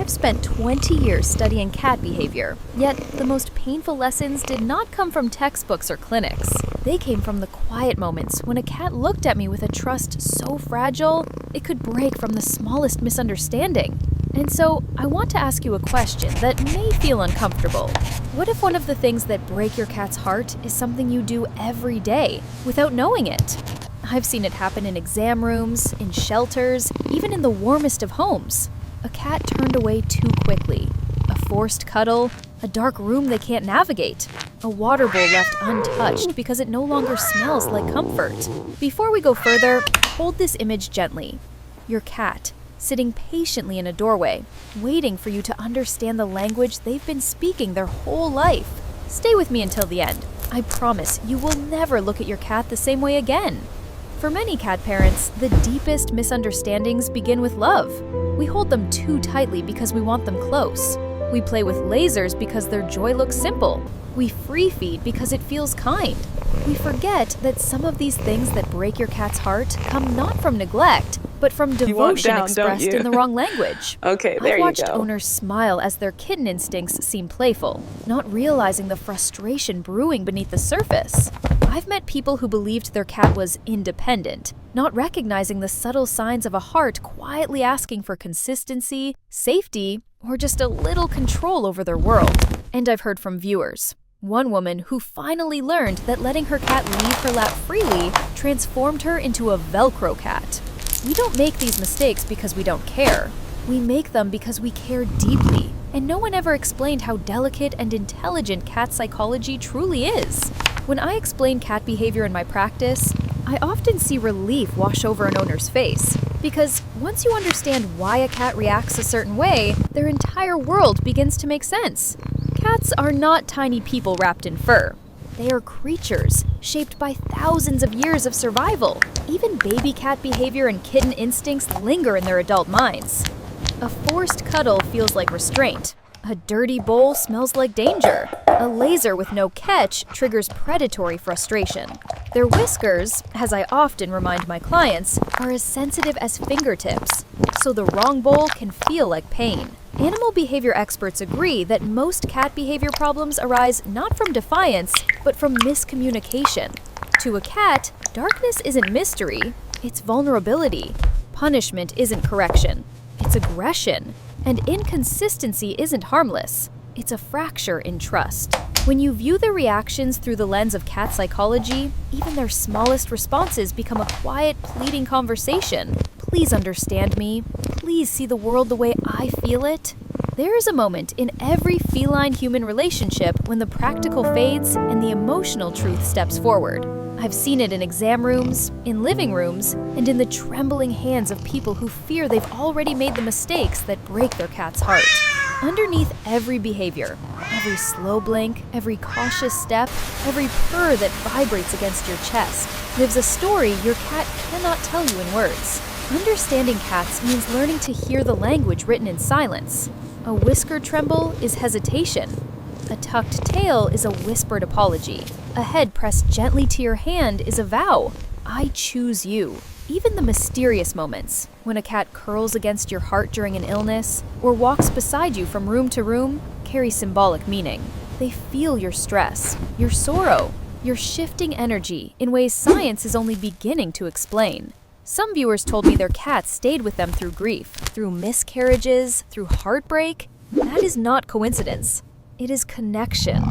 I've spent 20 years studying cat behavior, yet the most painful lessons did not come from textbooks or clinics. They came from the quiet moments when a cat looked at me with a trust so fragile it could break from the smallest misunderstanding. And so, I want to ask you a question that may feel uncomfortable. What if one of the things that break your cat's heart is something you do every day, without knowing it? I've seen it happen in exam rooms, in shelters, even in the warmest of homes. A cat turned away too quickly. A forced cuddle, a dark room they can't navigate. A water bowl left untouched because it no longer smells like comfort. Before we go further, hold this image gently. Your cat, sitting patiently in a doorway, waiting for you to understand the language they've been speaking their whole life. Stay with me until the end. I promise you will never look at your cat the same way again. For many cat parents, the deepest misunderstandings begin with love. We hold them too tightly because we want them close. We play with lasers because their joy looks simple. We free feed because it feels kind. We forget that some of these things that break your cat's heart come not from neglect, but from devotion expressed in the wrong language. Okay, there you go. I've watched owners smile as their kitten instincts seem playful, not realizing the frustration brewing beneath the surface. I've met people who believed their cat was independent, not recognizing the subtle signs of a heart quietly asking for consistency, safety, or just a little control over their world. And I've heard from viewers. One woman who finally learned that letting her cat leave her lap freely transformed her into a Velcro cat. We don't make these mistakes because we don't care. We make them because we care deeply, and no one ever explained how delicate and intelligent cat psychology truly is. When I explain cat behavior in my practice, I often see relief wash over an owner's face, because once you understand why a cat reacts a certain way, their entire world begins to make sense. Cats are not tiny people wrapped in fur. They are creatures shaped by thousands of years of survival. Even baby cat behavior and kitten instincts linger in their adult minds. A forced cuddle feels like restraint. A dirty bowl smells like danger. A laser with no catch triggers predatory frustration. Their whiskers, as I often remind my clients, are as sensitive as fingertips, so the wrong bowl can feel like pain. Animal behavior experts agree that most cat behavior problems arise not from defiance, but from miscommunication. To a cat, darkness isn't mystery, it's vulnerability. Punishment isn't correction, it's aggression. And inconsistency isn't harmless, it's a fracture in trust. When you view their reactions through the lens of cat psychology, even their smallest responses become a quiet, pleading conversation. Please understand me. Please see the world the way I feel it. There is a moment in every feline-human relationship when the practical fades and the emotional truth steps forward. I've seen it in exam rooms, in living rooms, and in the trembling hands of people who fear they've already made the mistakes that break their cat's heart. Underneath every behavior, every slow blink, every cautious step, every purr that vibrates against your chest, lives a story your cat cannot tell you in words. Understanding cats means learning to hear the language written in silence. A whisker tremble is hesitation. A tucked tail is a whispered apology. A head pressed gently to your hand is a vow. I choose you. Even the mysterious moments, when a cat curls against your heart during an illness or walks beside you from room to room, carry symbolic meaning. They feel your stress, your sorrow, your shifting energy in ways science is only beginning to explain. Some viewers told me their cats stayed with them through grief, through miscarriages, through heartbreak. That is not coincidence. It is connection.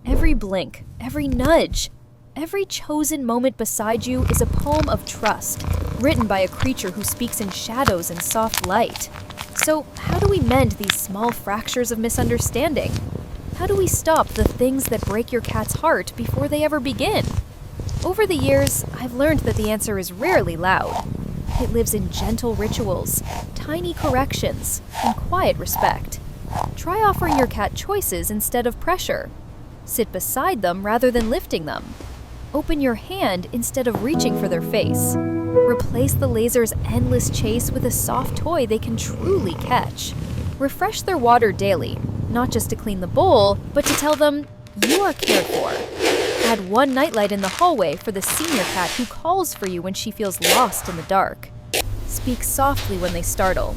Every blink, every nudge, every chosen moment beside you is a poem of trust, written by a creature who speaks in shadows and soft light. So, how do we mend these small fractures of misunderstanding? How do we stop the things that break your cat's heart before they ever begin? Over the years, I've learned that the answer is rarely loud. It lives in gentle rituals, tiny corrections, and quiet respect. Try offering your cat choices instead of pressure. Sit beside them rather than lifting them. Open your hand instead of reaching for their face. Replace the laser's endless chase with a soft toy they can truly catch. Refresh their water daily, not just to clean the bowl, but to tell them, you are cared for. Add one nightlight in the hallway for the senior cat who calls for you when she feels lost in the dark. Speak softly when they startle.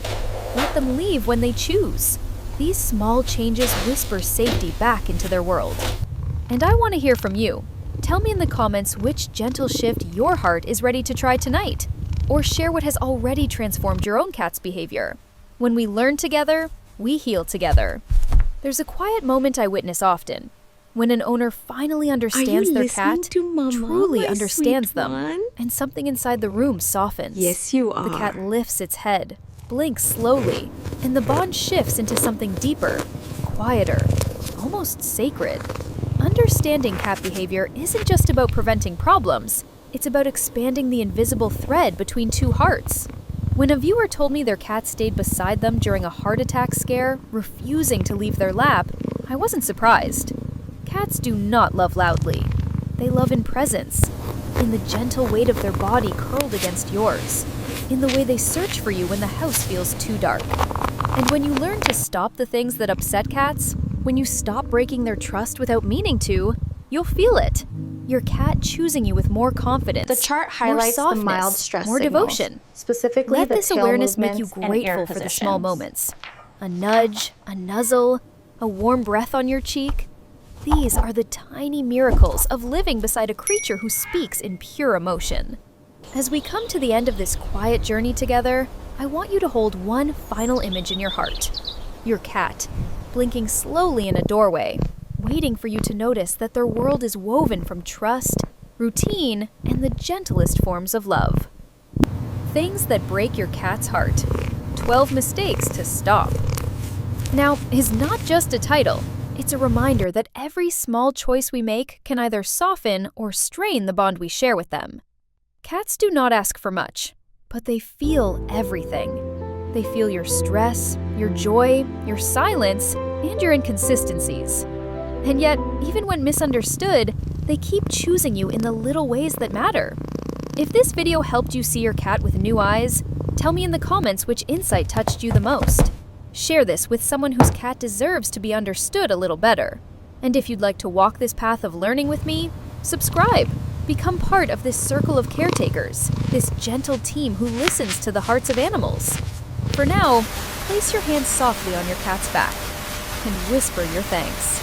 Let them leave when they choose. These small changes whisper safety back into their world. And I want to hear from you. Tell me in the comments which gentle shift your heart is ready to try tonight, or share what has already transformed your own cat's behavior. When we learn together, we heal together. There's a quiet moment I witness often. When an owner finally understands their cat, truly understands them, and something inside the room softens. Yes, you are. The cat lifts its head, blinks slowly, and the bond shifts into something deeper, quieter, almost sacred. Understanding cat behavior isn't just about preventing problems, it's about expanding the invisible thread between two hearts. When a viewer told me their cat stayed beside them during a heart attack scare, refusing to leave their lap, I wasn't surprised. Cats do not love loudly. They love in presence, in the gentle weight of their body curled against yours, in the way they search for you when the house feels too dark. And when you learn to stop the things that upset cats, when you stop breaking their trust without meaning to, you'll feel it. Your cat choosing you with more confidence, The chart highlights more the softness, mild stress more signals, devotion. specifically Let the this tail awareness make you movements and ear grateful for the small positions. moments. A nudge, a nuzzle, a warm breath on your cheek. These are the tiny miracles of living beside a creature who speaks in pure emotion. As we come to the end of this quiet journey together, I want you to hold one final image in your heart. Your cat, blinking slowly in a doorway, waiting for you to notice that their world is woven from trust, routine, and the gentlest forms of love. Things that break your cat's heart. 12 mistakes to stop. Now, is not just a title. It's a reminder that every small choice we make can either soften or strain the bond we share with them. Cats do not ask for much, but they feel everything. They feel your stress, your joy, your silence, and your inconsistencies. And yet, even when misunderstood, they keep choosing you in the little ways that matter. If this video helped you see your cat with new eyes, tell me in the comments which insight touched you the most. Share this with someone whose cat deserves to be understood a little better. And if you'd like to walk this path of learning with me, subscribe. Become part of this circle of caretakers, this gentle team who listens to the hearts of animals. For now, place your hands softly on your cat's back and whisper your thanks.